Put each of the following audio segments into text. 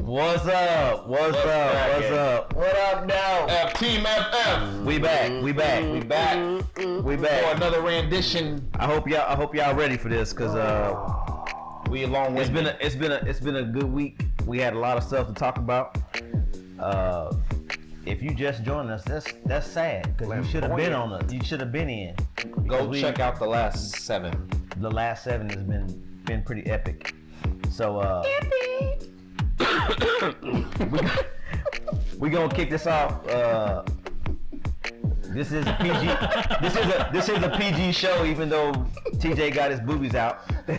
What's up? What's up? What up, now? Team FF. We back For another rendition. I hope y'all ready for this, cause we a long way. It's been a good week. We had a lot of stuff to talk about. If you just joined us, that's sad, because you should have been on it. You should have been in. Go check out the last 7. The last 7 has been pretty epic. So we gonna kick this off. This is a PG. This is a PG show, even though TJ got his boobies out. Oh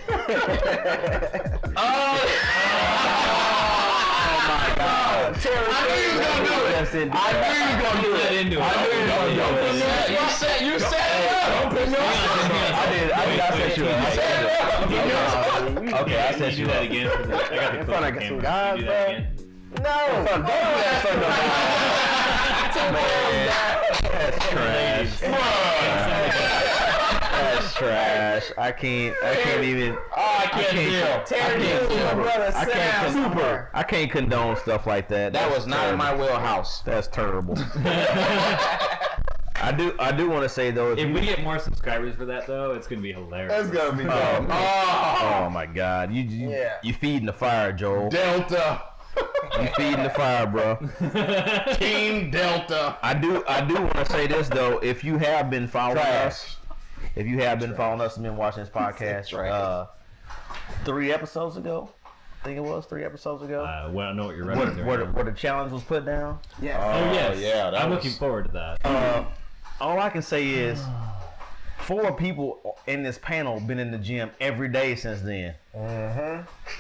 my God! I knew you was gonna do it. I knew you was gonna do it. You said it. I set you up. Okay, I set you up. Again. I got the clip. Some guys, bro. No. That's trash. That's trash. I can't even. I can't condone stuff like that. That was not in my wheelhouse. That's terrible. I do want to say though, if we get more subscribers for that though, it's gonna be hilarious. That's gonna be dumb. Oh my God, you feeding the fire, Joel. Delta. You feeding the fire, bro. Team Delta. I do want to say this though. If you have been following us, and been watching this podcast, 3 episodes ago, I think it was 3 episodes ago. Well, I know what you're referring to. Where the challenge was put down. Yeah. Oh yes. Yeah. I'm looking forward to that. All I can say is 4 people in this panel been in the gym every day since then.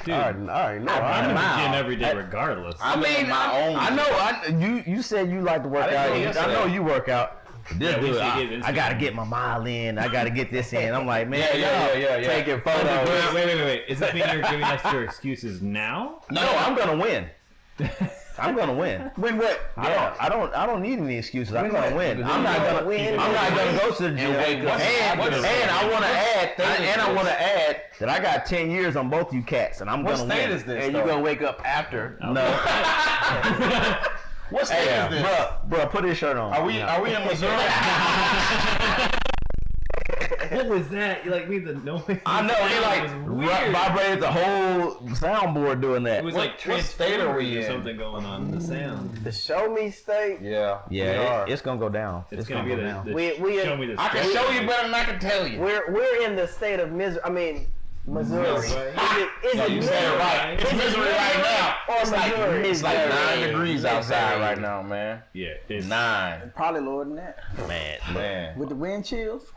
Dude, I already know. I'm in the gym every day regardless. I mean, my own. I know. You said you like to work out. I know you work out. This Yeah, we dude, should get I gotta get my mile in. I gotta get this in. I'm like, man, Yeah. taking photos. Wait. Is this mean you're giving us your excuses now? No, I'm gonna win. I'm gonna win. Win what? I don't need any excuses. I'm gonna win. I'm not gonna win. I'm not gonna go to the gym. And I want to add that I got 10 years on both you cats, and I'm gonna win. What state is this? And you're gonna wake up after. No. What state is this? Bro, put his shirt on. Are we in Missouri? What was that? You like made the noise? I know, he like vibrated the whole soundboard doing that. It was What like state are we Transformers or in? something going on. The sound. The show me state. Yeah. Yeah, it's gonna go down. It's gonna be go the down. We show me this. I can show you better than I can tell you. We're in the state of Missouri. I mean, Missouri. Missouri. Is No, it you said it right. It's Missouri right now. Or Missouri? It's like 9 degrees outside right now, man. Yeah, it's 9. Probably lower than that. Man. With the wind chills.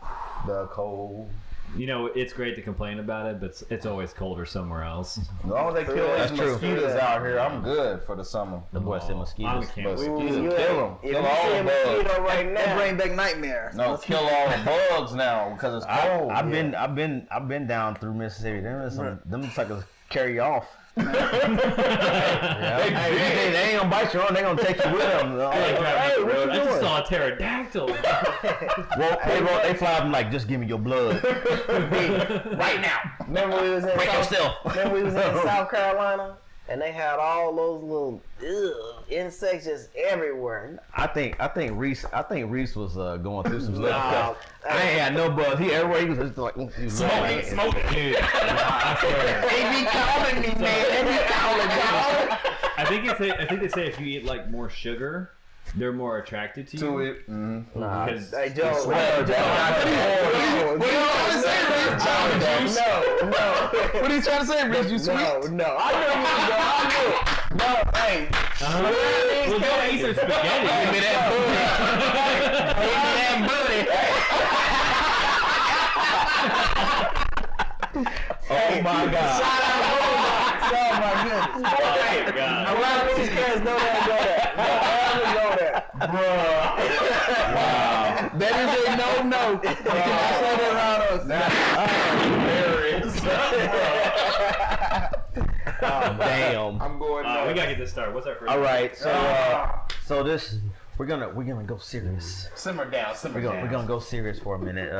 The cold. You know, it's great to complain about it, but it's always colder somewhere else. As long as they kill That's these true. mosquitoes out here, I'm good for the summer. The boy said mosquitoes. I can't wait. Mosquitoes, kill them. If Kill you all see a the bugs. mosquito right That now, bring back nightmares. No, kill all the bugs now because it's cold. I've been down through Mississippi. Them suckers carry you off. They ain't gonna bite you on. They gonna take you with them. Hey, what you I just doing? saw a pterodactyl. Well, they fly up and like, just give me your blood right now. remember we was in Break South, yourself. remember we was in South Carolina and they had all those little insects just everywhere. I think Reese was going through some stuff. Nah, I ain't had no buzz. He everywhere he was just like Smoking. Dude, They be calling me, man. They be calling me. I think they say if you eat like more sugar, they're more attracted to you. To it. Nah, Because hey, Joe. What are you trying to say, Reese? No. What are you trying to say, Reese? You sweet? No. I know you, Joe. I knew. No, hey. Well, don't eat their spaghetti. Give me that booty. Oh my God. Oh my goodness. Hey, a lot of these guys know that go there. Don't ever go there. Wow. That is a no. You cannot say that around us. Oh, damn. I'm going. We gotta get this started. What's our first? All right, so this we're gonna go serious. Simmer down. We're gonna go serious for a minute.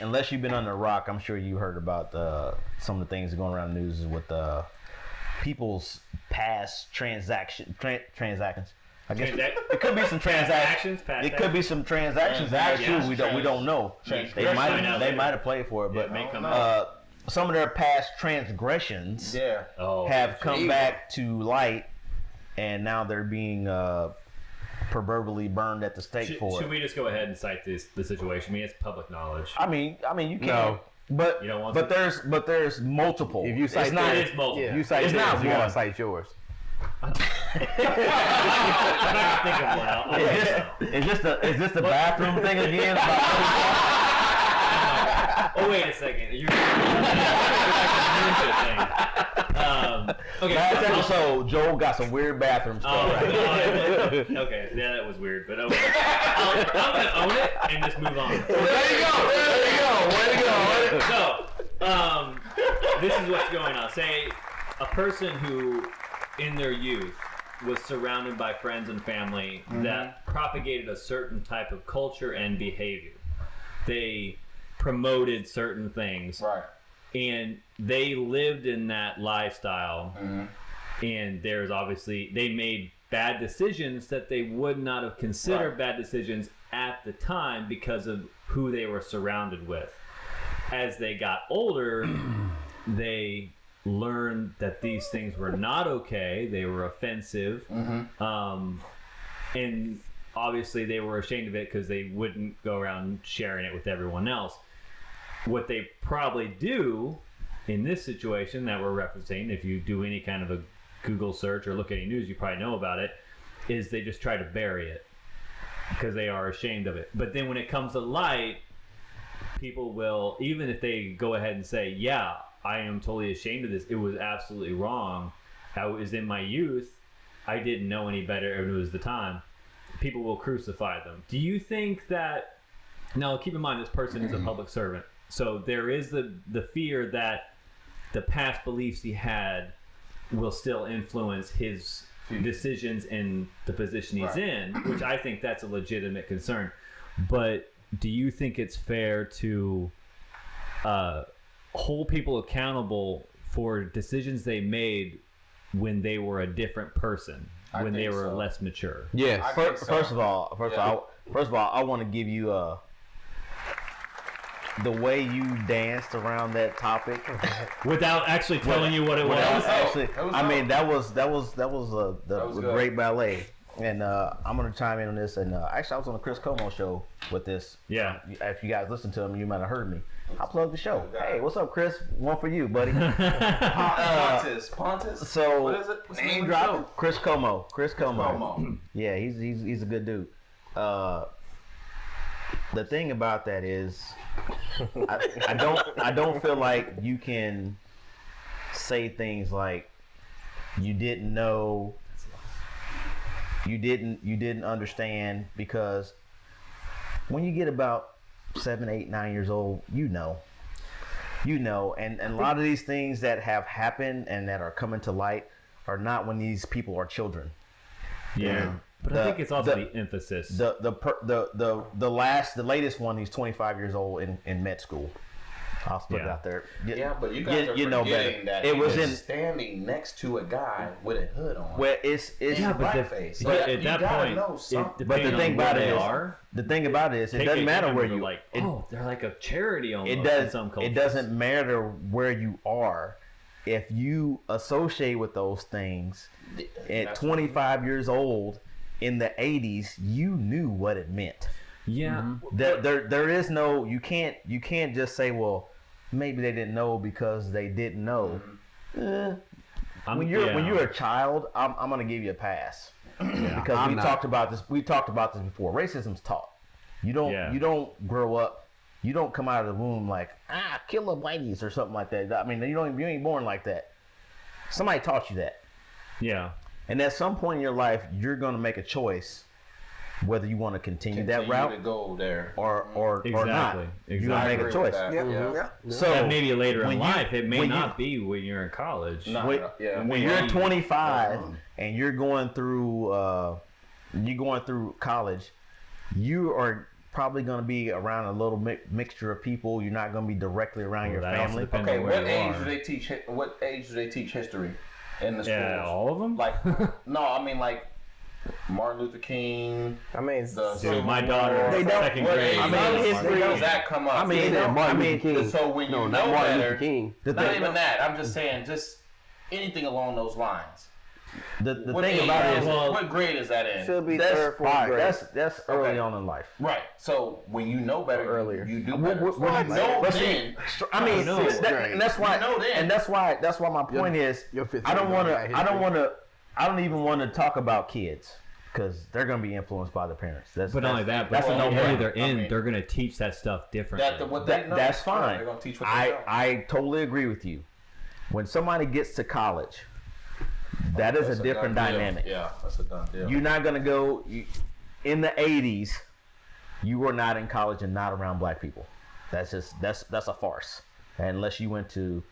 Unless you've been under a rock, I'm sure you heard about some of the things going around the news with people's past transactions. I guess Transac- it could be some transactions. past It could be some transactions. Actually, we don't know. They Find might out later. have played for it, Yeah, but it may come out. some of their past transgressions Oh, have come back to light, and now they're being proverbially burned at the stake for should it. we just go ahead and cite the situation? I mean, it's public knowledge. I mean, you can. No. But You don't want but to? there's multiple. If you cite it's not, It is multiple. If you cite It's theirs, not you gotta one. cite yours. I'm not gonna think of one. Is this the bathroom thing again? Oh wait a second. You're okay. Last episode, Joel got some weird bathroom stuff. Oh, okay, yeah, that was weird, but okay. I'm gonna own it and just move on. There you go. Way to go. So, this is what's going on. Say a person who, in their youth, was surrounded by friends and family that propagated a certain type of culture and behavior. They promoted certain things. Right. And they lived in that lifestyle. And there's obviously, they made bad decisions that they would not have considered bad decisions at the time because of who they were surrounded with. As they got older, they learned that these things were not okay. They were offensive. And obviously they were ashamed of it because they wouldn't go around sharing it with everyone else. What they probably do in this situation that we're referencing, if you do any kind of a Google search or look at any news, you probably know about it, is they just try to bury it because they are ashamed of it. But then when it comes to light, people will, even if they go ahead and say, yeah, I am totally ashamed of this, it was absolutely wrong, I was in my youth, I didn't know any better, and it was the time, people will crucify them. Do you think that, now keep in mind this person is a public servant, so there is the fear that the past beliefs he had will still influence his decisions in the position he's in, which I think that's a legitimate concern. But do you think it's fair to hold people accountable for decisions they made when they were a different person, when they were less mature? Yes. First of all, I want to give you the way you danced around that topic Without actually telling you what it was. Actually, That was I mean dope. that was good. great ballet, and I'm gonna chime in on this. And actually, I was on the Chris Como show with this. Yeah. If you guys listen to him, you might have heard me. I plugged the show. Hey, what's up, Chris? One for you, buddy. Pontus. So What is it? What's the name name of the dropping. show? Chris Como. Como. Yeah, he's a good dude. The thing about that is, I don't feel like you can say things like you didn't know, you didn't understand, because when you get about 7, 8, 9 years old, you know, and a lot of these things that have happened and that are coming to light are not when these people are children. Yeah. But I think it's also the emphasis. The latest one, he's 25 years old in med school. I'll put it out there. Yeah, but you guys are forgetting that it he was was standing next to a guy with a hood on. Where it's Yeah, but blackface. So at you that gotta point, know something. but the thing about it is, are, the thing about it is, it doesn't matter where you like. They're like a charity almost. it in some does. cultures. It doesn't matter where you are. If you associate with those things at 25 years old in the 80s, you knew what it meant. Yeah. There is no, you can't just say, well, maybe they didn't know because they didn't know. When you're a child, I'm gonna give you a pass because we talked about this before. Racism's taught. You don't grow up. You don't come out of the womb like kill the whiteys or something like that. I mean, you ain't born like that. Somebody taught you that. Yeah. And at some point in your life, you're gonna make a choice whether you want to continue that route to go there or not. Exactly. You're gonna make a choice. So That maybe later when in you- life, it may when not be when you're in college. when you're 25 and you're going through college, you are probably going to be around a little mixture of people. You're not going to be directly around your that also family. depends Okay, on what where you age are. do they teach? What age do they teach history? in the schools. Yeah, all of them. Like, no, I mean like Martin Luther King. I mean, Dude, my daughter, They don't- second What grade. age I mean, history- does that come up? I mean, Martin Luther King. King. So when you No, know not Martin better, Luther King. not even that. I'm just saying, just anything along those lines. The What thing age about it is, Well, what grade is that in? should be that's third, fourth fine. grade. That's early Okay. on in life. Right. So when you know better, Earlier. you do What- better. what- So what- you know but see, then. I mean, No. and that's why, You know then. and that's why my point is, your fifth I don't grade want to, got history. I don't even want to talk about kids because they're going to be influenced by their parents. But not only that, but that's a the no-brainer. area they're I in, mean- they're going to teach that stuff differently. What they know. That's fine. They're gonna teach what they know. I totally agree with you. When somebody gets to college, that is That's a different done deal. dynamic. Yeah, that's a done deal. You're not gonna go in the '80s. You were not in college and not around black people. That's a farce. Unless you went to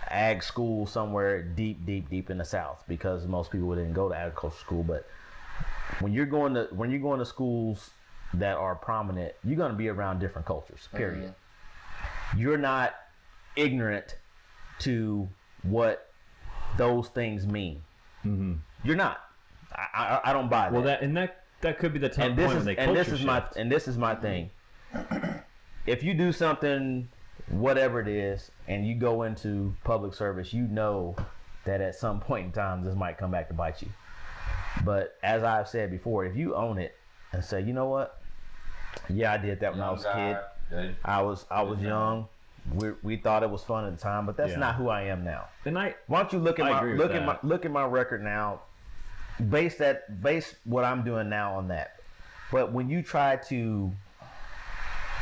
ag school somewhere deep in the South, because most people didn't go to agriculture school. But when you're going to schools that are prominent, you're gonna be around different cultures. Period. You're not ignorant to what those things mean. You're not. I don't buy that. Well, that could be the time and point this when is they and this culture is my shift. thing. If you do something, whatever it is, and you go into public service, you know that at some point in time this might come back to bite you. But as I've said before, if you own it and say, you know what, yeah, I did that when I was a kid. I was young. We thought it was fun at the time, but that's Yeah. not who I am now. And Why don't you look at I my agree with look at that. my look at my record now? Base what I'm doing now on that. But when you try to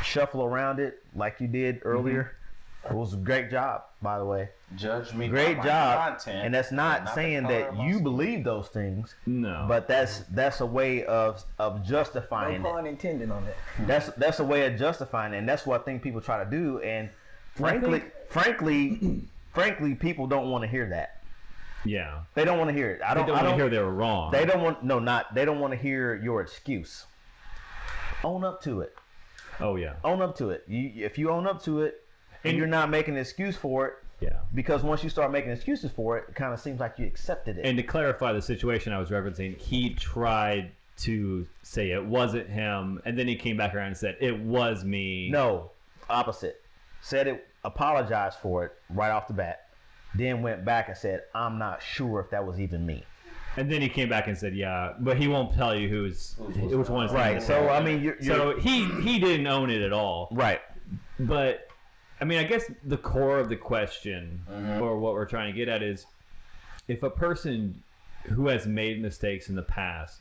shuffle around it like you did earlier, it was a great job, by the way. Judge me. Great by my job. content, And that's not the saying color that of my you skin. believe those things, no, but that's a way of No justifying it. pun intended on that. That's a way of justifying it, and that's what I think people try to do. And frankly, people don't want to hear that. yeah, They don't want to hear it. they don't want to hear they were wrong. They don't want they don't want to hear your excuse. Own up to it. Oh yeah, Own up to it. If you own up to it, and you're not making an excuse for it, yeah. because once you start making excuses for it, it kind of seems like you accepted it. And to clarify the situation I was referencing, he tried to say it wasn't him, and then he came back around and said it was me. No, opposite. Said it, apologized for it right off the bat, then went back and said, I'm not sure if that was even me. And then he came back and said, yeah, but he won't tell you which one is him. Right. So I mean, So he didn't own it at all. right. But I mean, I guess the core of the question, or what we're trying to get at, is if a person who has made mistakes in the past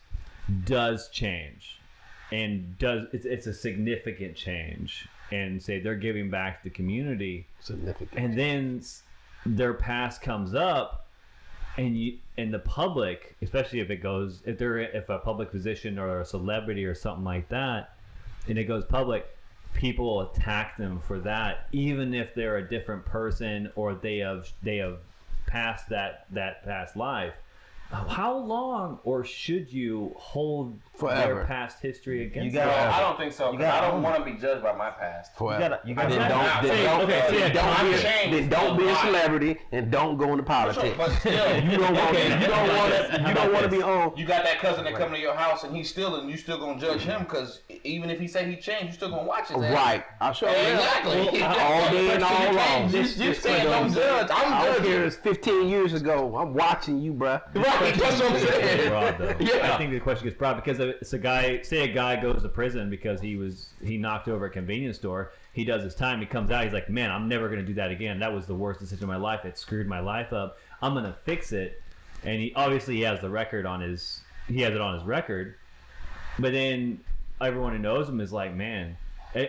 does change, and it's a significant change, and say they're giving back to the community, Significant. and then their past comes up, and the public, especially if if a public position or a celebrity or something like that, and it goes public, people attack them for that, even if they're a different person or they have passed that past life. How long, or should you hold Forever. their past history against You them? gotta- I don't think so. 'Cause You gotta I don't own want to be judged by my past. Forever. You gotta Then I'm don't, not then saying- don't, okay, then yeah, don't I've be, changed then don't be a a lot. celebrity and don't go into politics. But still, You don't want to be on. You got that cousin that come to your house and he's stealing. You still gonna judge him because even if he say he changed, you still gonna watch his ass. Right. I sure will. Exactly. All day and all long. You saying don't judge. I'm I don't care. judging. It's 15 years ago. I'm watching you, bruh. Right. That's what I'm saying. Broad, though. Yeah. I think the question gets broad because it's a guy. Say a guy goes to prison because he knocked over a convenience store. He does his time. He comes out. He's like, man, I'm never gonna do that again. That was the worst decision of my life. It screwed my life up. I'm gonna fix it. And he obviously has the record on his. He has it on his record. But then everyone who knows him is like, man.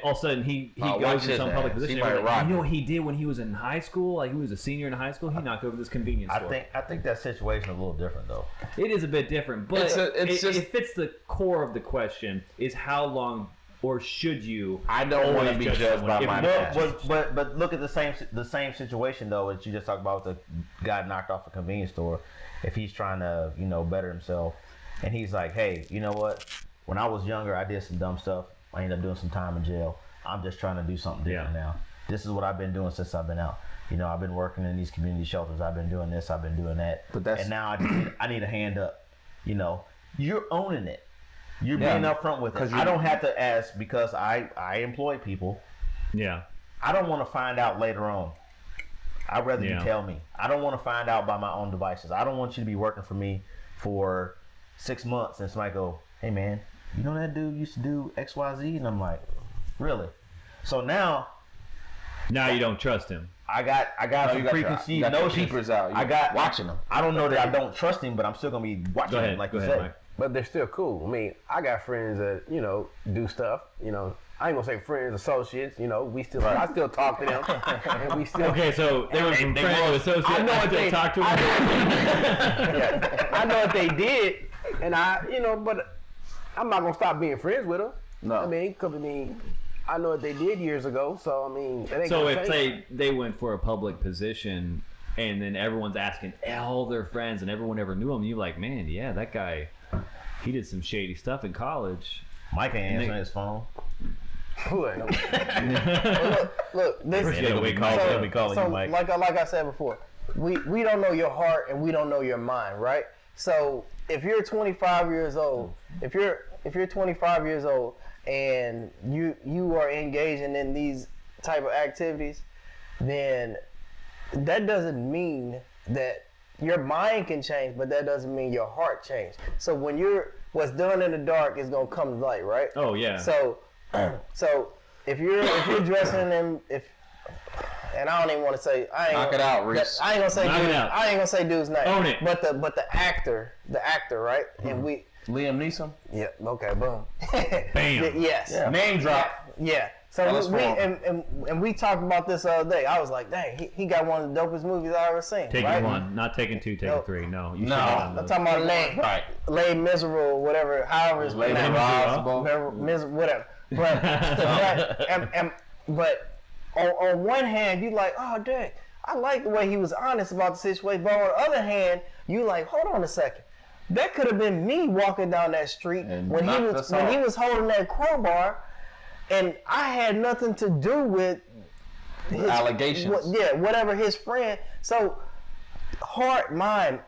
All of a sudden he watch goes in his some public ass. position. He And might everyone's like, rock you know it. what he did when he was in high school? Like he was a senior in high school. He knocked over this convenience store. I think that situation is a little different though. It is a bit different, but It's just- it fits the core of the question: is how long, or should you? I don't want to always be judge judged someone by if my you- past. But look at the same situation though that you just talked about with the guy knocked off a convenience store. If he's trying to better himself, and he's like, hey, you know what? When I was younger, I did some dumb stuff. I ended up doing some time in jail. I'm just trying to do something different now. this is what I've been doing since I've been out. You know, I've been working in these community shelters. I've been doing this. I've been doing that. And now I need a hand up. You know, you're owning it. You're being upfront with it. I don't have to ask because I employ people. Yeah. I don't want to find out later on. I'd rather you tell me. I don't want to find out by my own devices. I don't want you to be working for me for 6 months and somebody go, hey man, you know that dude used to do XYZ? And I'm like, really? So now you don't trust him. I got some preconceived notions. I got watching them. I don't know that I don't trust him, but I'm still gonna be watching him, like you said. Mike. But they're still cool. I mean, I got friends that, you know, do stuff. You know, I ain't gonna say friends, associates. You know, I still talk to them, and we still. Okay, so they went from friend to associate. I know I what still they talk to them. I know what they did, and but I'm not gonna stop being friends with them. No. I mean, I know what they did years ago, so I mean, it ain't So gonna if change. they went for a public position, and then everyone's asking all their friends, and everyone ever knew him, you're like, man, yeah, that guy, he did some shady stuff in college. Mike ain't answering his phone. Look, this Yeah, we call you Mike. like I said before, we don't know your heart and we don't know your mind, right? So if you're 25 years old, if you're 25 years old and you are engaging in these type of activities, then that doesn't mean that your mind can change, but that doesn't mean your heart changed. So when what's done in the dark is gonna come to light, right? Oh yeah. So if you're dressing in and I don't even want to say Knock it out, Reese. I ain't gonna say dude's name. Own it. But the actor, right? And Liam Neeson. yeah, okay, boom. Bam. Yes. Yeah. Name drop. Yeah. So Ellis we Form. and we talked about this the other day. I was like, dang, he got one of the dopest movies I ever seen. Taking right? one, not taking two, taking No. three. No, you No. should have I'm done talking about Lay. Right. Lay Miserable, whatever, however it's Lay pronounced. Miserable. Whatever. But on one hand, you like, oh, dang, I like the way he was honest about the situation. But on the other hand, you like, hold on a second. That could have been me walking down that street And when he knocked us off. was holding that crowbar, and I had nothing to do with his Allegations. whatever his friend. So heart, mind.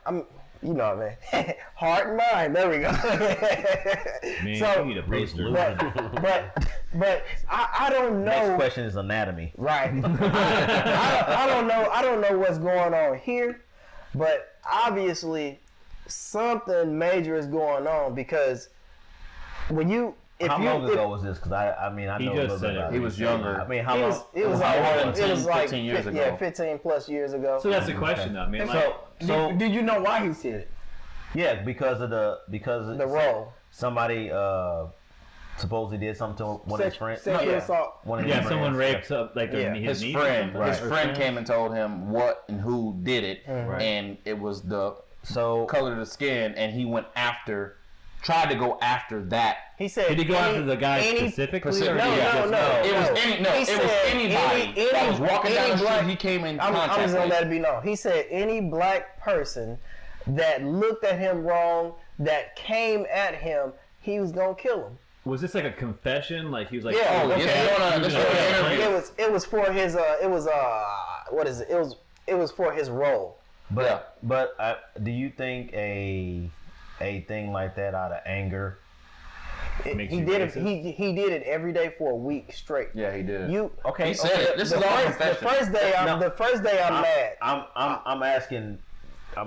You know what I mean? Heart and mind. There we go. Man, So, you need a poster. but I don't know. Next question is anatomy. Right. I don't know what's going on here, but obviously something major is going on because How long ago was this? Because I mean, I He know just a little said bit it. about He was younger. I mean, how it long? was, it was More like than 10, 15 years ago. Yeah, 15 plus years ago. So that's the question, though. I mean, like, So Did you know why he said it? yeah, because of the role. Somebody supposedly did something to one of his friends. Sexual Yeah. assault. One of his yeah, friends. someone rapes up like Yeah. his His niece friend, or something, his or friend came and told him what and who did it, Right. and it was the So color of the skin, and he tried to go after that. He said. Did he go after the guy any- specifically? No, or did he just no. go? It was He it said was anybody that was walking down the street. He came in I'm contact just gonna with. let it be known. He said any black person that looked at him wrong, that came at him, he was gonna kill him. Was this like a confession? Like he was like, Yeah, oh, okay. This was an interview. It was for his what is it? It was for his role. But do you think a thing like that out of anger? Makes He you did it. racist? He did it every day for a week straight. Yeah, he did. Okay, He said it. This is all The confession. first day I'm mad. I'm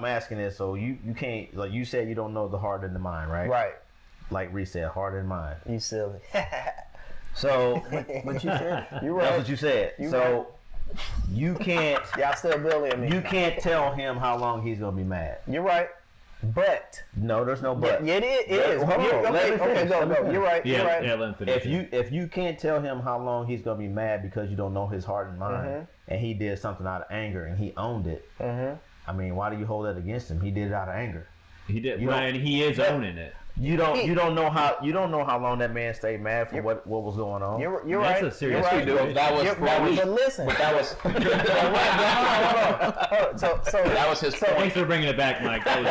asking this. So you can't, like you said, you don't know the heart and the mind, right? Right. Like Reese said, heart and mind. You silly. So But you said it. You're that's right. what you said. So you can't Y'all still bullying me. you can't tell him how long he's gonna be mad. You're right. But No, there's no but. yeah, it is. Hold on, You're- let me okay, finish, go. let me finish. You're right. yeah, You're right. yeah, let him finish. If you can't tell him how long he's gonna be mad because you don't know his heart and mind, and he did something out of anger and he owned it, I mean, why do you hold that against him? He did it out of anger. He did, you right, don't- and he is owning it. You don't know how long that man stayed mad for what was going on. You're That's right. a serious You're right. situation. That was But listen. that was Hold on. So that was his point. Thanks for bringing it back, Mike. That was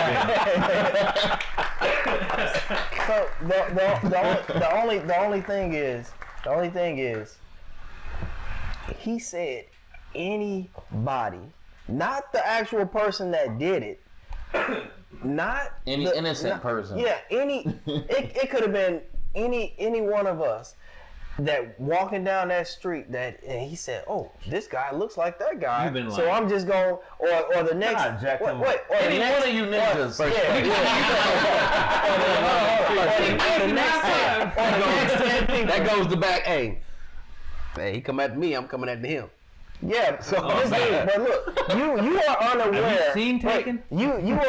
good. So the only thing is he said anybody, not the actual person that did it, not Any the, innocent person. Yeah, it could have been any one of us that walking down that street and he said, "Oh, this guy looks like that guy." You've been So lying. I'm just going, or the next. God, Jack, wait, come or the Any next, one of you ninjas. Or the next time. That goes to back. Hey, he come at me. I'm coming at him. Yeah, so this dude, but look, you are unaware. Have you seen Taken? You are.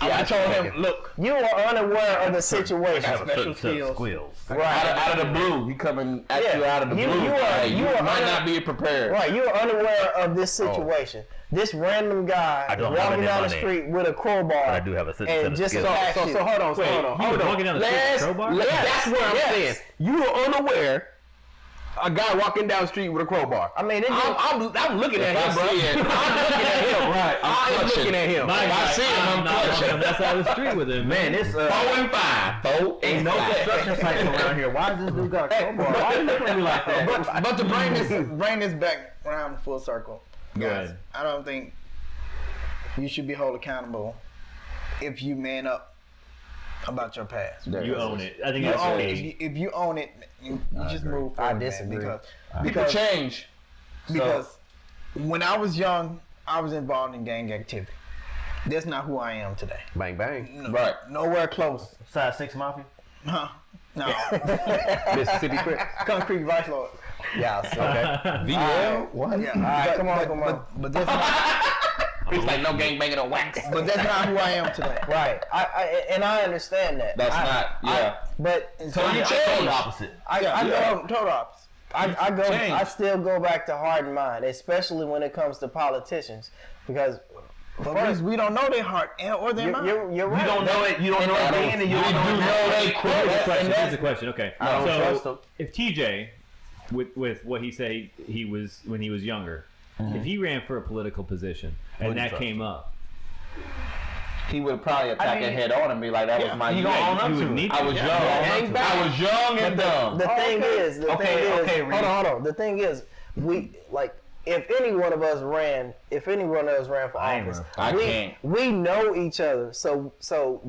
I told him, look. You are unaware of the situation. Special skills. Squeals. Right. Out of the blue, he coming at Yeah. you out of the You- blue. you are- Hey, you are might under- not be prepared. Right, you are unaware of this situation. This random guy I don't have walking it in down my the name. street with a crowbar. I do have a and sense just of attack you. So hold on. Wait, hold you on. were walking down the street with a crowbar? That's what I'm Yes. saying. You are unaware. A guy walking down the street with a crowbar. I mean, I'm looking at him, bro. I'm looking at him. Right, I am looking at him. My I God, see him, I'm I'm not clutching. walking that's out of the street with him. Man, it's 4 and 5. 4 ain't and no 5. construction sites around here. Why does this dude got a crowbar? Why you looking at me like that? But to bring this back around full circle, Go guys, ahead. I don't think you should be held accountable if you man up about your past. You own it. I think You that's own the it. age. If you own it, you just move forward. I man, disagree. People change. because when I was young, I was involved in gang activity. That's not who I am today. Bang, bang. No, Right. Nowhere close. Size 6 Mafia? Huh? No. Mississippi Crips. Concrete Vice Lord. yeah. So, VL? what? Yeah. All right, come on, but, come on. But that's not. It's like no gang banging on wax. But that's not who I am today. Right. I understand that. That's not. Yeah. But So you Total change. opposite. I go. Total opposite. I go. Change. I still go back to heart and mind, especially when it comes to politicians, because First, we don't know their heart or their mind. you're right. You don't know it. You don't know it then, and you don't know they Here's the question. Okay, I don't trust so him. if TJ, with what he said he was when he was younger, if he ran for a political position and Wouldn't that trust came up, He would probably attack mean, it head on and be like, "That was my you youth. gonna own up you to would it. need I to. was young. Yeah. I was young and dumb." The thing is, Reed. hold on. The thing is, if any one of us ran for I ain't office, run. I can't. we know each other. So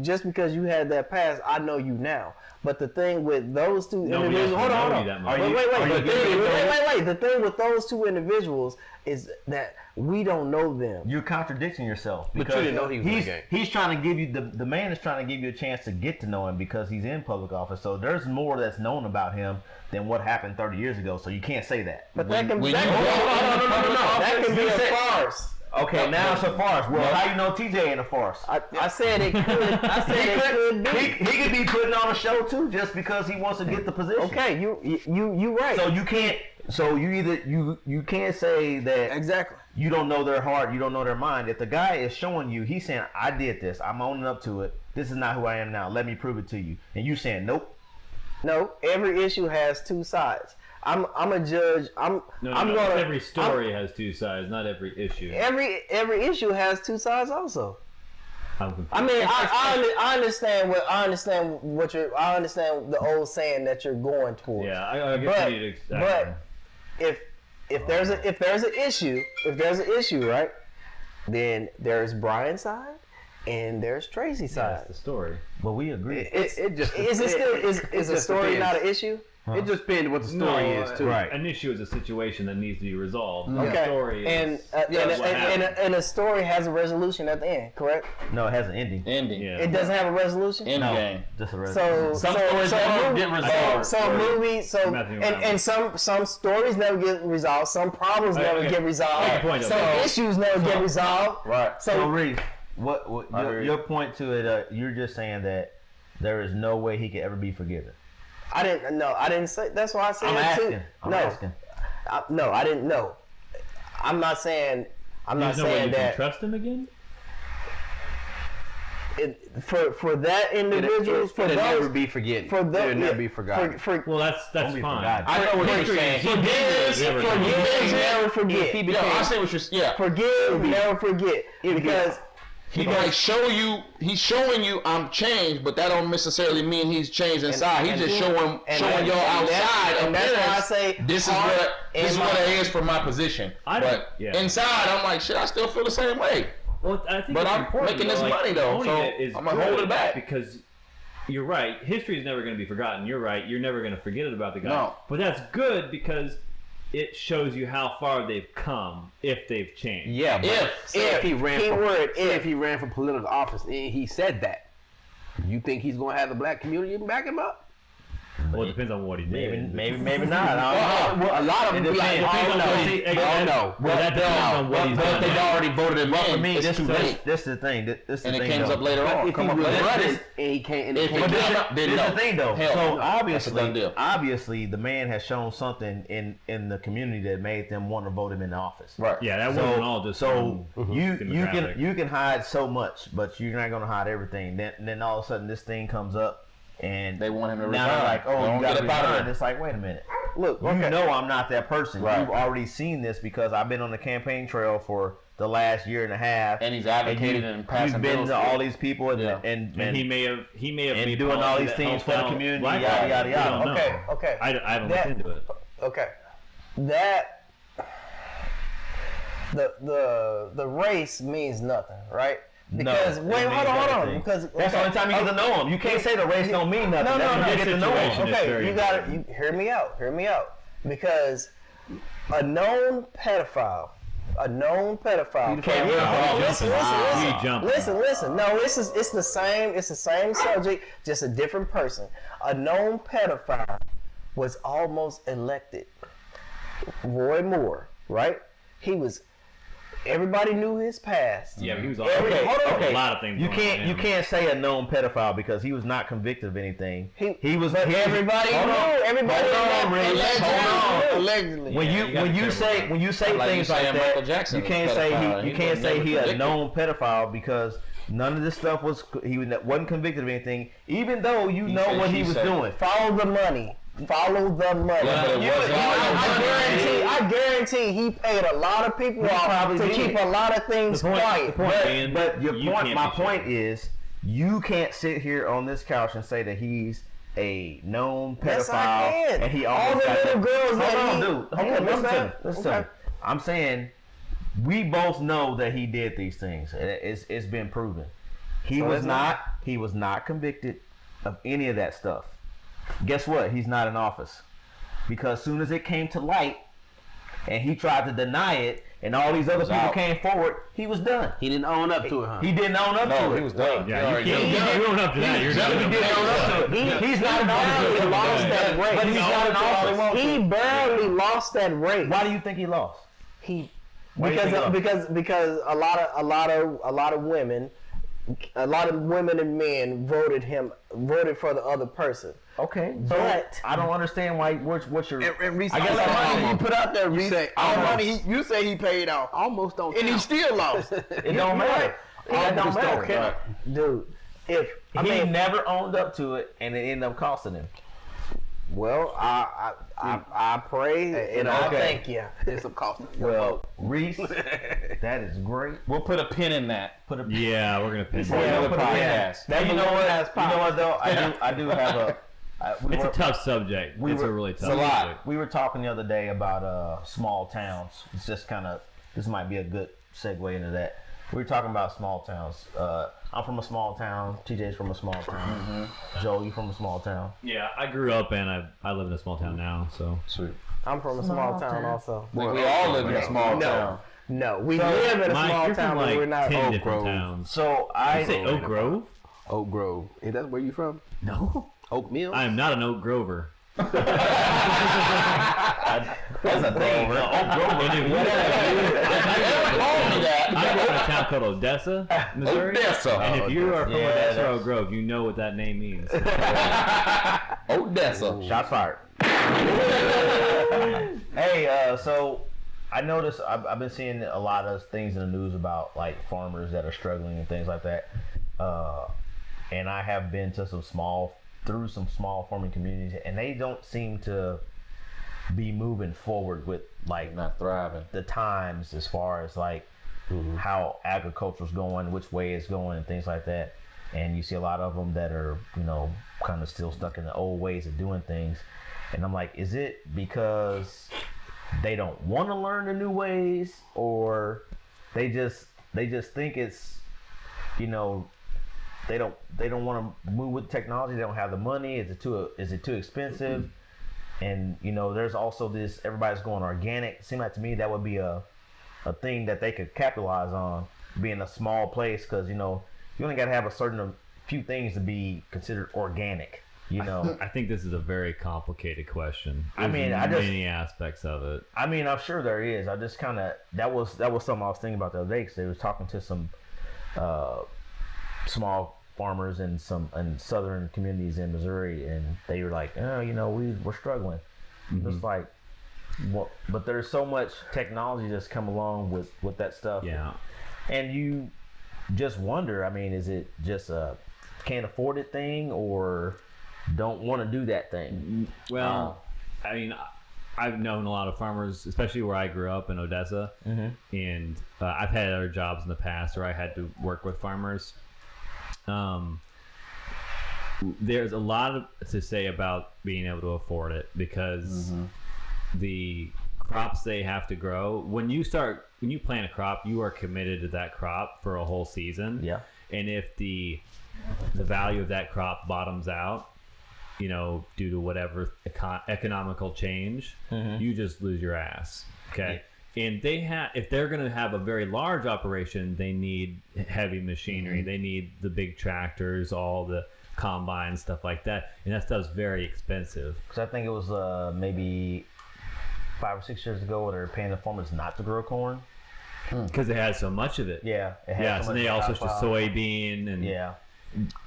just because you had that past, I know you now. But the thing with those two Nobody else individuals, hold will know on. you that much. Wait. are you good? The thing with those two individuals is that we don't know them. You're contradicting yourself. But you because didn't know he was in the he's, game. He's trying to give you the man is trying to give you a chance to get to know him because he's in public office. So there's more that's known about him than what happened 30 years ago. So you can't say that. But that can when that you can- go- that can be You a said- farce. Okay, now it's a farce. Well, how you know TJ ain't a farce? I said it could. I said it could be. He could be putting on a show too, just because he wants to get the position. Okay, you right. So you can't. So you either you can't say that Exactly. you don't know their heart, you don't know their mind. If the guy is showing you, he's saying, "I did this. I'm owning up to it. This is not who I am now. Let me prove it to you." And you saying, "Nope." No, every issue has two sides. I'm a judge. I'm gonna. every story has two sides, not every issue. Every issue has two sides also. I'm confused. I mean, I understand I understand the old saying that you're going towards. Yeah, I guess But- you need to. But if there's an issue, right? Then there's Brian's side and there's Tracy's that's side. the story. Well, we agree. It just Is it still is a just story depends. not an issue? It just depends what the story is too. right. An issue is a situation that needs to be resolved. The Okay. story And is and what happened. a story has a resolution at the end, correct? No, it has an ending. Ending. Yeah. It doesn't have a resolution. End No, game. just a rest. So Some stories never get resolved. Matthew And some stories never get resolved. Some problems never okay. get resolved. Good point, Some though. issues never get resolved. Right. So Reed, what hear your point to it? You're just saying that there is no way he could ever be forgiven. I didn't say. That's why I said I'm it asking. too. I'm no, asking. I didn't know. I'm not saying. I'm not There's no way saying you can that. trust him again. For that individual, for It'll those, never be forgotten. for those, It'll never be forgotten. Well, that's Don't be fine. forgotten. I know what you're saying. forgive, never forget. Yeah, I see what you're. Yeah. Forgive, never forget. Because He might show you. He's showing you I'm changed, but that don't necessarily mean he's changed inside. He's just showing y'all outside. And that's why I say this is what it is for my position. But inside, I'm like, shit. I still feel the same way. Well, I think But it's I'm important, making this though, money, though, owning so it is I'm gonna hold good it back. because you're right. History is never going to be forgotten. You're right. You're never going to forget about the guy. No. But that's good because it shows you how far they've come if they've changed. Yeah, but if he ran keyword if he ran for political office and he said that, you think he's gonna have the black community back him up? Well, it depends on what he did. Maybe not. I don't know. A lot of them be like, depends on what he- no. Well, that depends on what he's But done. they already voted him For in. me, It's too late. this is the thing. This is the And it thing, comes though. up later on. If Come he up was later. running and he can't, and If he he can't, did- This Then is no. the thing, though. Hell So no. That's a done deal. obviously, the man has shown something in the community that made them want to vote him in the office. Right. Yeah, that wasn't all just so one you demographic. can hide so much, but you're not gonna hide everything. Then all of a sudden this thing comes up, and They want him to now resign. they're like, oh, Don't you got get to up out of resign. there. It's like, wait a minute. Look, You okay. know I'm not that person. Right. You've already seen this because I've been on the campaign trail for the last year and a half, And he's advocated you- and passing You've been bills to for all it. these people, and Yeah. And he may have and made doing all policy these that things helped for the out community, black yada, people. yada, We yada. don't know. Okay. I haven't That- looked into it. Okay. That the race means nothing, right? Because No, wait, it hold means on. everything. Because That's the only time you get to know him. You can't say the race don't mean nothing. No, That's no, when no. you get to know Situation him. is okay, very you got important. to hear me out. Hear me out. Because a known pedophile can't really Hold on, listen, You jumping. listen. No, it's the same. It's the same subject, just a different person. A known pedophile was almost elected. Roy Moore, right? He was. Everybody knew his past. Yeah, but he was all Okay, Hold on. okay. a lot of things. You going on can't with you him. can't say a known pedophile because he was not convicted of anything. He was. Everybody Hold on. knew. Everybody Hold on, knew. Rick. Hold on. Allegedly. When Yeah, you you gotta when be you say careful. when you say Like you things like saying that, Michael Jackson you was can't a say pedophile. you He can't was say never he a convicted. known pedophile because none of this stuff wasn't convicted of anything. Even though you know said what she he was said. doing. Follow the money. Follow the money. Yeah, but it wasn't I guarantee he paid a lot of people He off probably to did. keep a lot of things The point quiet. being, But your you point, can't my be sure. point is, you can't sit here on this couch and say that he's a known pedophile Yes, I can. and he All almost the got little girls Hold that on, he- dude. Okay, Hold on, what's listen to me. that? Listen to me. Okay. I'm saying we both know that he did these things. It's been proven. He was not convicted of any of that stuff. Guess what? He's not in office. Because as soon as it came to light and he tried to deny it and all these other people out. came forward, he was done. he didn't own up to it, huh? He didn't own up to No, it. he was done. Yeah, you can't. You don't up to that. You're He done. didn't own up to it. He's not in office. He lost that race. But he's not in office. He barely lost that race. Why do you think he lost? He Why do you think he lost? because a lot of women, a lot of women and men voted for the other person. Okay, But- I don't understand why. What's your? And Reese, I guess all that's that money almost- you put out there, Reese, say all almost. money you say he paid off, Almost don't and he count. still lost. It don't matter. It don't Almost don't matter. count. Dude, if He never owned up to it, and it ended up costing him. well, I pray and I Okay. thank you. It's a cost. Well, Reese, that is great. We'll put a pin in that. Put a Yeah, we're gonna pin For that. another put a pin in podcast. Now you know what? You know what though? I do have a. It's a tough subject. It's a really tough a lot. subject. We were talking the other day about small towns. It's just kind of, this might be a good segue into that. We were talking about small towns. I'm from a small town. TJ's from a small town. Joe, you from a small town. Yeah, I grew up and I live in a small town now, so Sweet. I'm from a small town also. Like we all live in a small town. No, we live in a Mike, small you're town, from but like we're not. 10 Oak different Grove. towns. So I You say Oak Grove? Oak Grove. Is that where you from? No, Oak Mill? I am not an Oak Grover. That's a thing. I grew up in a town called Odessa, Missouri. Odessa. And if you are from Yeah, Odessa or that's- Oak Grove, you know what that name means. Odessa. Shots fired. Hey, so I noticed I've been seeing a lot of things in the news about like farmers that are struggling and things like that. And I have been to some small farming communities, and they don't seem to be moving forward with like Not thriving. the times as far as like how agriculture's going, which way it's going, and things like that. And you see a lot of them that are, kind of still stuck in the old ways of doing things. And I'm like, is it because they don't want to learn the new ways, or they just think it's, they don't want to move with technology. They don't have the money. Is it too expensive? And there's also this, everybody's going organic. It seemed like to me that would be a thing that they could capitalize on, being a small place, because you only got to have a few things to be considered organic. I think this is a very complicated question. I mean, many aspects of it. I mean, I'm sure there is. I just kind of, that was something I was thinking about the other day, because they was talking to some small farmers in southern communities in Missouri, and they were like, we're struggling. It's like, but there's so much technology that's come along with that stuff. Yeah. And you just wonder, I mean, is it just a can't afford it thing, or don't want to do that thing? Well, I mean, I've known a lot of farmers, especially where I grew up in Odessa, and I've had other jobs in the past where I had to work with farmers. There's a lot to say about being able to afford it, because the crops they have to grow, when you plant a crop, you are committed to that crop for a whole season. Yeah. And if the value of that crop bottoms out, due to whatever economical change, you just lose your ass. Okay. And if they're going to have a very large operation, they need heavy machinery. They need the big tractors, all the combines, stuff like that. And that stuff's very expensive. Because I think it was maybe 5 or 6 years ago, where they were paying the farmers not to grow corn. Because it has so much of it. Yeah. Yes, and they all switched to soybean. And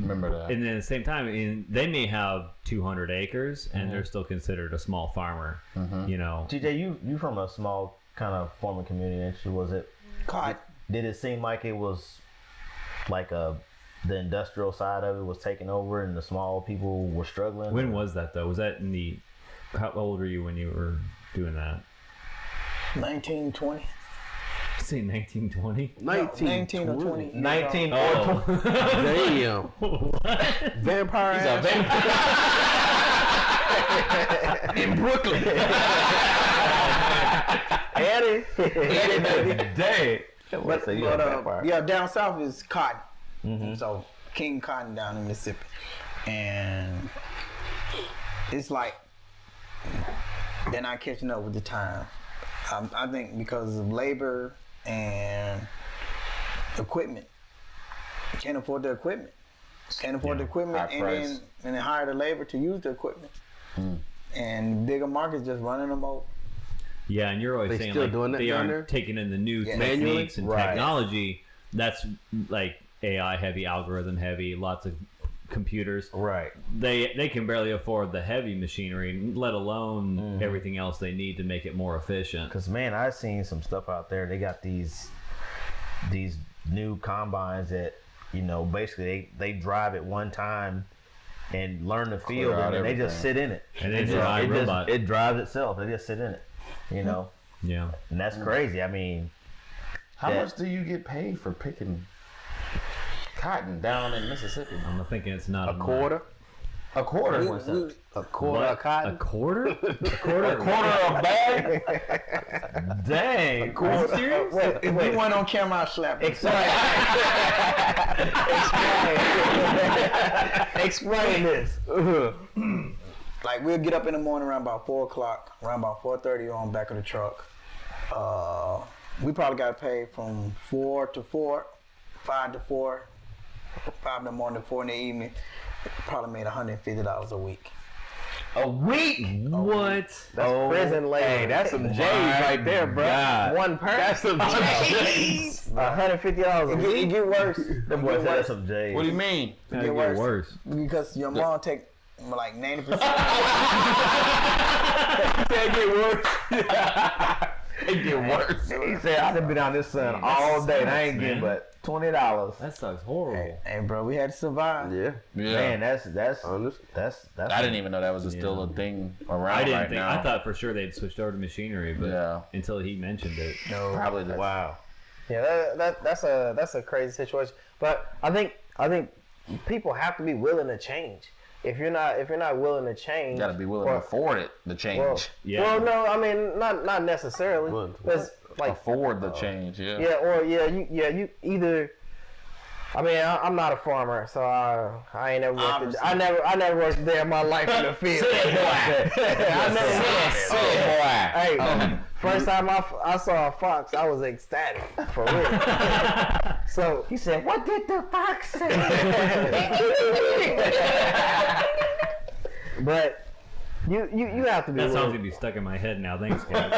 remember that. And then at the same time, they may have 200 acres, and they're still considered a small farmer. TJ, you from a small kind of farming community, actually. Was it Cotton. Did it seem like it was like the industrial side of it was taking over, and the small people were struggling? When was that, though? Was that how old were you when you were doing that? 1920. Say 1920? 19 or 20. 19 Oh. Damn. What? Vampire. He's a vampire in Brooklyn. Eddie, baby. Dang. But down south is cotton. So King Cotton down in Mississippi, and it's like they're not catching up with the time. I think because of labor and equipment, you can't afford the equipment. Can't afford the equipment, and then hire the labor to use the equipment. And bigger markets just running them over. Yeah, and you're always saying like they aren't taking in the new techniques and technology. That's like AI heavy, algorithm heavy, lots of computers. Right. They can barely afford the heavy machinery, let alone everything else they need to make it more efficient. Because man, I've seen some stuff out there. They got these new combines that basically they drive it one time and learn the field, and then they just sit in it. And they drive robot. It drives itself. They just sit in it. Yeah. And that's crazy. I mean, how much do you get paid for picking cotton down in Mississippi? I'm thinking it's not A quarter. A quarter. A quarter of cotton. A quarter? A quarter of bag. dang. Are you serious? If we went on camera, I'd slap you. Explain this. Like we'll get up in the morning around about 4 o'clock, around about 4:30 on back of the truck. We probably got paid from 4 to 4, 5 to 4, 5 in the morning to 4 in the evening. Probably made $150 a week. A week? What? That's prison labor. Hey, that's some J's right there, bro. God. One per. That's some J's. $150 a It week. get worse. Them boys said that's some J's. What do you mean? It get get worse. worse. Because your mom take like 90%. It get worse. It get worse. He said, I done been on this sun all day, and I ain't getting but $20. That sucks horrible. Hey, bro, we had to survive. Yeah. Man, that's Honest. I didn't even know that was still a thing around I didn't right think. now. I thought for sure they'd switched over to machinery, but Yeah. until he mentioned it. No, Probably wow. Yeah, that's a crazy situation. But I think people have to be willing to change. If you're not willing to change, You got to be willing to afford it, the change. Well, Yeah. well, no, I mean not necessarily. It's like afford the change, yeah. you either. I mean, I'm not a farmer, so I ain't never worked. I never worked a day in my life in the field. I never. Hey, first time I saw a fox, I was ecstatic for real. So he said, "What did the fox say?" But you have to be. That song's willing. gonna be stuck in my head now. Thanks, guys.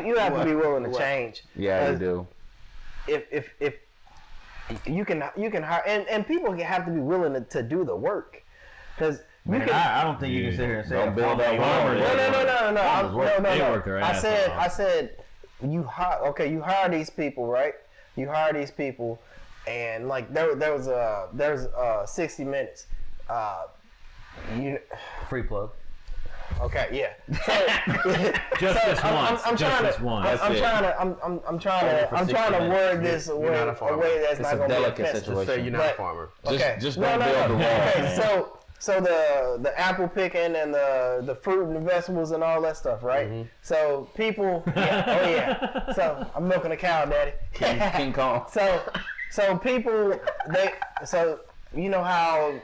You have to be willing to change. Yeah, you do. If you can hire and people have to be willing to do the work, because I don't think you can sit here and say Don't build that farmer- no. They work their ass off. I said you hire these people, right? You hire these people, and like there was 60 Minutes. Free plug. Okay, yeah. Just this once. I'm Just trying this to. once. I'm trying to word this a way that's not going to be offensive. Just say you're not a farmer. Okay. Just don't build the wall. Okay, so the apple picking and the fruit and the vegetables and all that stuff, right? So people, So I'm milking a cow, Daddy. King Kong. So people, you know how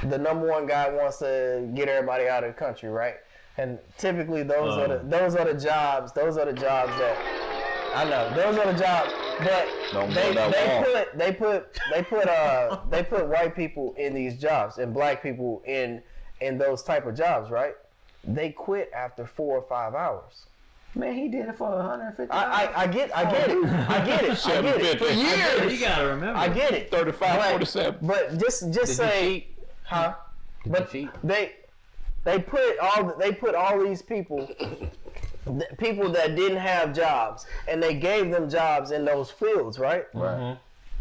the number one guy wants to get everybody out of the country, right? And typically those are the jobs. Those are the jobs that I know. Those are the jobs, but they put white people in these jobs and black people in those type of jobs, right? They quit after 4 or 5 hours. Man, he did it for 150. I get it. For years. You gotta remember. I get it. 35, 47. But just say, huh? But they put all these people that didn't have jobs, and they gave them jobs in those fields, right? Right.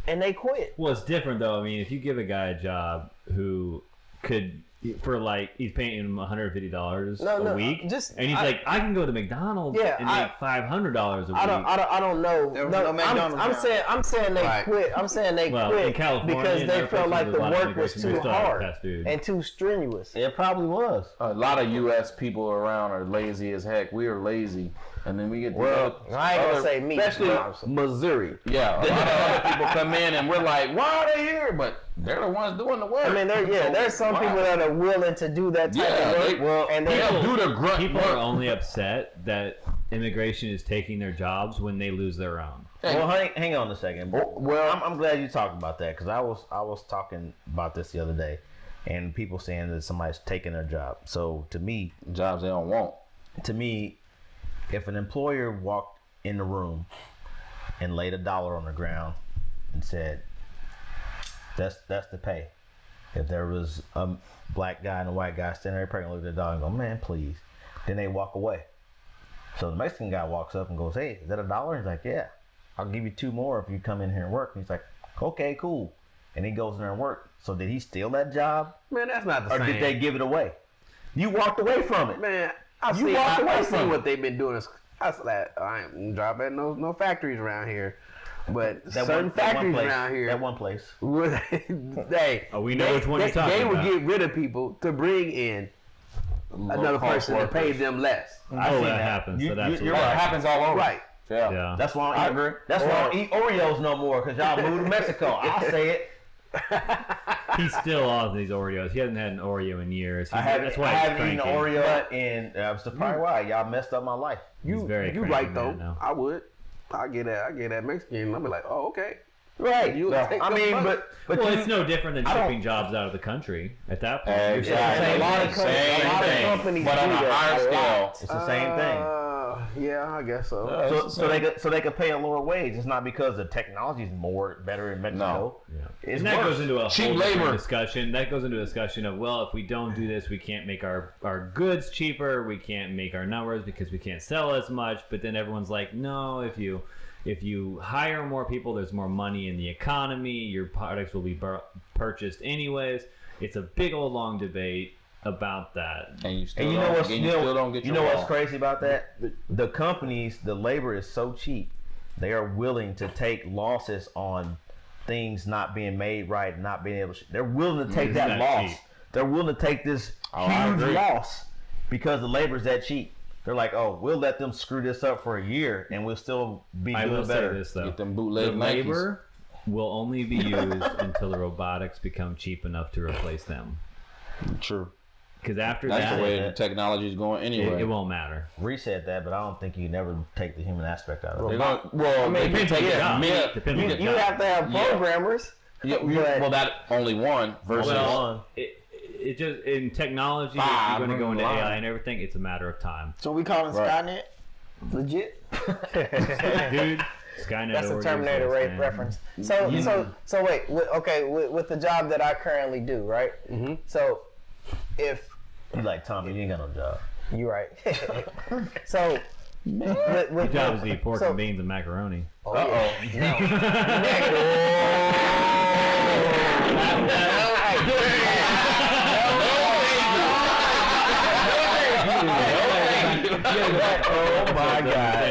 And they quit. Well, it's different though. I mean, if you give a guy a job who could, for like, he's paying him $150 a week, and he's like, I can go to McDonald's and make $500 a week. I don't know. There was no McDonald's I'm saying they Right. quit. I'm saying they Well, quit in California, because they there felt like was the a lot of work was immigration too based on hard fast food. and too strenuous. It probably was. A lot of U.S. people around are lazy as heck. We are lazy. And then we get I ain't gonna say me, Especially Missouri. Yeah, a lot of other people come in and we're like, why are they here? But they're the ones doing the work. I mean, there's some people that are willing to do that type of work, and they'll do the grunt People work. are only upset that immigration is taking their jobs when they lose their own. Well, hang on a second. Well, I'm glad you talked about that because I was talking about this the other day, and people saying that somebody's taking their job. So to me, Jobs they don't want. If an employer walked in the room and laid $1 on the ground and said, "That's the pay," if there was a black guy and a white guy standing there, probably look at the dog and go, "Man, please," then they walk away. So the Mexican guy walks up and goes, "Hey, is that $1?" He's like, "Yeah, I'll give you 2 more if you come in here and work." And he's like, "Okay, cool." And he goes in there and works. So did he steal that job, Man, that's not the or same. did they give it away? You walked away from it. Man, You walked away I from see it. what they've been doing. I ain't dropping no factories around here, but certain factories place, around here. That one place. We know which one you're talking They would about. get rid of people to bring in another person to pay them less. I Oh, see that happens. That absolutely you're right. It happens all over. Right. Yeah. Yeah. That's why I agree. That's why I don't eat Oreos no more because y'all moved to Mexico. I'll say it. He's still on these Oreos. He hasn't had an Oreo in years. I That's haven't why he's eaten an cranky. Oreo, and that's probably why y'all messed up my life. He's very You cranky right though. man now. I would. I get that Mexican. I'll be like, oh okay. Right. You take I the mean, money. but Well, you, it's no different than I don't- shipping jobs out of the country at that point. You're Exactly. A lot of Same companies But on do a that higher a scale. lot. it's the same thing. Yeah, I guess so. So they could pay a lower wage. It's not because the technology is better in Mexico. Yeah. It's And that worse. goes into a Cheap whole different labor. discussion. That goes into a discussion of, well, if we don't do this, we can't make our goods cheaper. We can't make our numbers because we can't sell as much. But then everyone's like, no, if you hire more people, there's more money in the economy. Your products will be purchased anyways. It's a big old long debate about that. And you still And you don't get your know what's wall. crazy about that? The companies, the labor is so cheap They are willing to take losses on things not being made right, not being able to. They're willing to take that loss. Cheap. They're willing to take this huge loss because the labor's that cheap. They're like, oh, we'll let them screw this up for a year and we'll still be I will doing better. say this though: Get them the bootleg Nikes. labor will only be used until the robotics become cheap enough to replace them. True. Because after That's that, the way the technology is going anyway. it won't matter. Reset that, but I don't think you can never take the human aspect out of it. Well, they can take it. Yeah. Depends on the You job. have to have programmers. Yeah, but- well, that only one versus. Well, it just in technology, if you're going to go into AI and everything, it's a matter of time. So we calling Skynet legit? Dude, Skynet. That's a already Terminator exists, man. reference. So wait. With the job that I currently do, right? Mm-hmm. So if You like Tommy, you ain't got no job. you're right. So with Your job is to eat pork so- and beans and macaroni. Oh my God.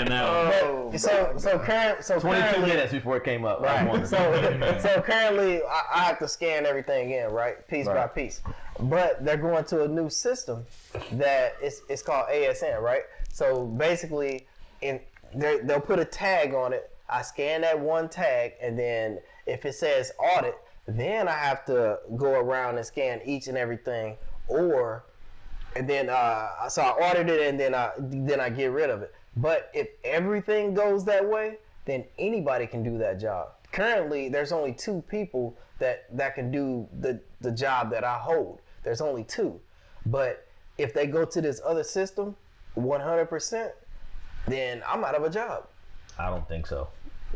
So 22 currently, minutes before it came up. right. So currently, I have to scan everything in, right, piece by piece. But they're going to a new system that it's called ASN, right? So basically, they'll put a tag on it. I scan that one tag, and then if it says audit, then I have to go around and scan each and everything, and then so I audit it, and then I get rid of it. But if everything goes that way, then anybody can do that job. Currently, there's only 2 people that can do the job that I hold. There's only 2. But if they go to this other system, 100%, then I'm out of a job. I don't think so.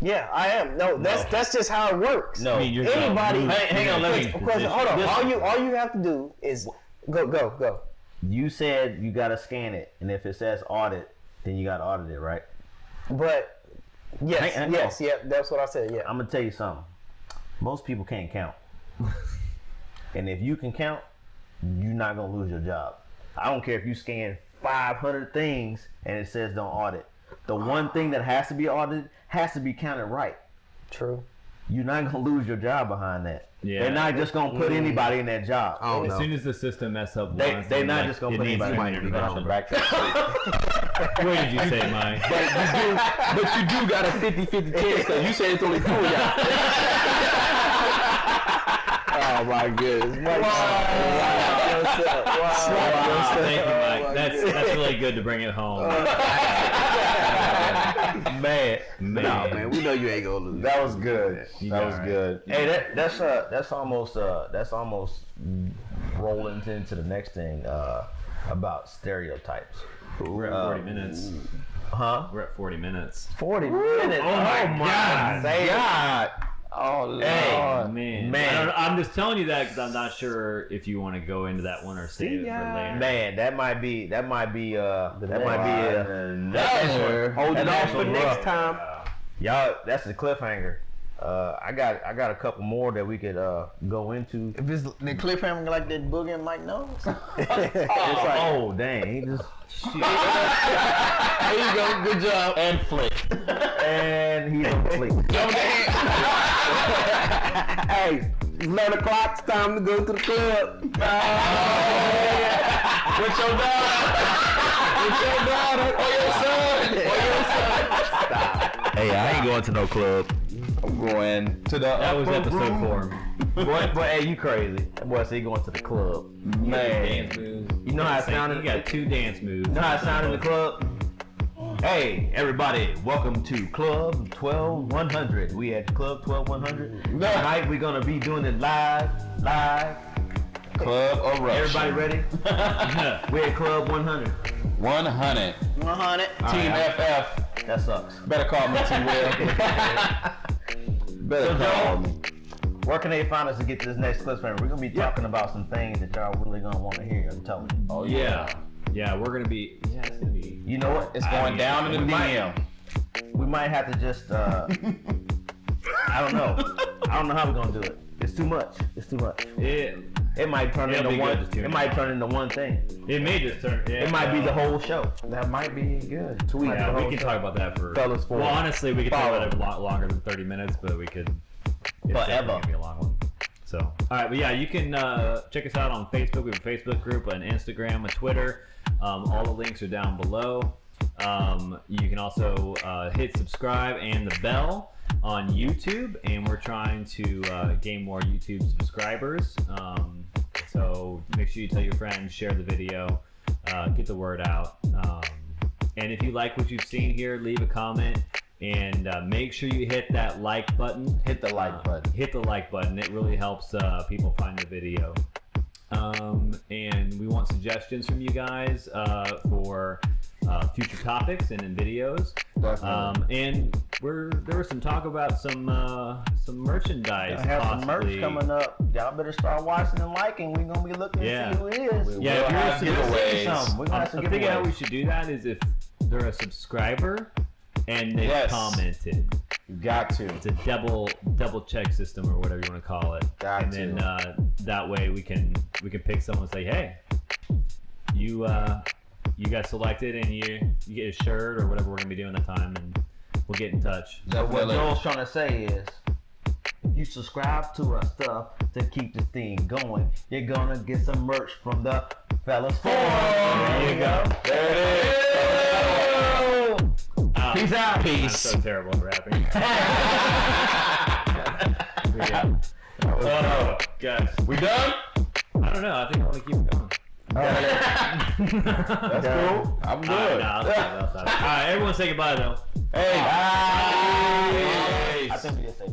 Yeah, I am. No, that's just how it works. No. I mean, anybody. hang on, let me. Hold on. All you have to do is go. You said you gotta scan it, and if it says audit, then you gotta audit it, right? But yes, Hang yes, on. yeah, that's what I said. Yeah. I'm gonna tell you something. Most people can't count, and if you can count, you're not gonna lose your job. I don't care if you scan 500 things and it says don't audit. The one thing that has to be audited has to be counted right. True. You're not gonna lose your job behind that. Yeah. They're not just gonna put anybody in that job. Oh, As no. soon as the system mess up, They're once, not like, just gonna it put needs anybody to in be that done. job. What did you say, Mike? But you do got a 50-50 chance because you said it's only 2 of y'all. Oh my goodness. Thank you, Mike. That's really good to bring it home. Man, No, man, we know you ain't gonna lose. that was good. You That got was it. good. Hey, that's almost rolling into the next thing about stereotypes. We're at 40 minutes. Huh? We're at 40 minutes. 40 minutes. Oh my God. Oh, Lord. Hey, Man. I'm just telling you that because I'm not sure if you want to go into that one or save it for later. Man, that might be Hold That's it off for rough. next time. y'all. That's the cliffhanger. I got a couple more that we could go into. If it's the cliffhanger like that Boogie and Mike knows. It's like, oh dang, he just There you go. Good job. And flick. and he's on fleek. Hey, it's 11 o'clock. It's time to go to the club. With your daughter. Or your son. Hey, I ain't going to no club. I'm going to the. That was episode 4. Boy, hey, you crazy? That boy said he going to the club. Man, Dance moves. you know how it sounded. You got 2 dance moves. You know how it sounded in the club? Hey, everybody, welcome to Club 12100. We at Club 12100. Tonight we're gonna be doing it live. Club of Rush. Everybody ready? We're at Club 100. 100. 100. Team FF. That sucks. Better call me T. Will. Better call me. Where can they find us to get to this next cliffhanger? We're gonna be talking about some things that y'all really gonna want to hear. I'm telling you. Oh Yeah. Yeah, we're going to be. Yeah, it's going to be. You know what? It's going down in the DM. We might have to just. I don't know. I don't know how we're gonna do it. It's too much. It's too much. It might turn It'll into be one. good to tune It in. might turn into one thing. It may just turn. Yeah, It might be the whole show. That might be good. Tweet. Yeah, we can talk about that for. Fellas for well, honestly, we could talk follow. about it a lot longer than 30 minutes, but we could. It's Forever. definitely gonna be a long one. So, all right, but yeah, you can check us out on Facebook. We have a Facebook group, an Instagram, a Twitter. All the links are down below. You can also hit subscribe and the bell on YouTube, and we're trying to gain more YouTube subscribers. So make sure you tell your friends, share the video, get the word out. And if you like what you've seen here, leave a comment. And make sure you hit that like button. Hit the like button. Hit the like button. It really helps people find the video. And we want suggestions from you guys for future topics and in videos. And there was some talk about some merchandise. I have some possibly. merch coming up. Y'all better start watching and liking. We're gonna be looking to see who it is. Yeah, if you're a giveaways. We're gonna have some I think how giveaways. we should do that is if they're a subscriber and they Yes. commented. You got to. It's a double check system or whatever you want to call it. Got and to. then that way we can pick someone and say, hey, you got selected and you get a shirt or whatever we're gonna be doing that time, and we'll get in touch. So what Joel's trying to say is, if you subscribe to our stuff to keep this thing going, you're gonna get some merch from the Fellas Forum. There you go. There it is. Peace out. I'm so terrible at rapping. Oh, gosh. We done? I don't know. I think I want to keep it going. That's cool. I'm All right, good. nah, I'll stop. All right, everyone say goodbye, though. Hey. I think we just say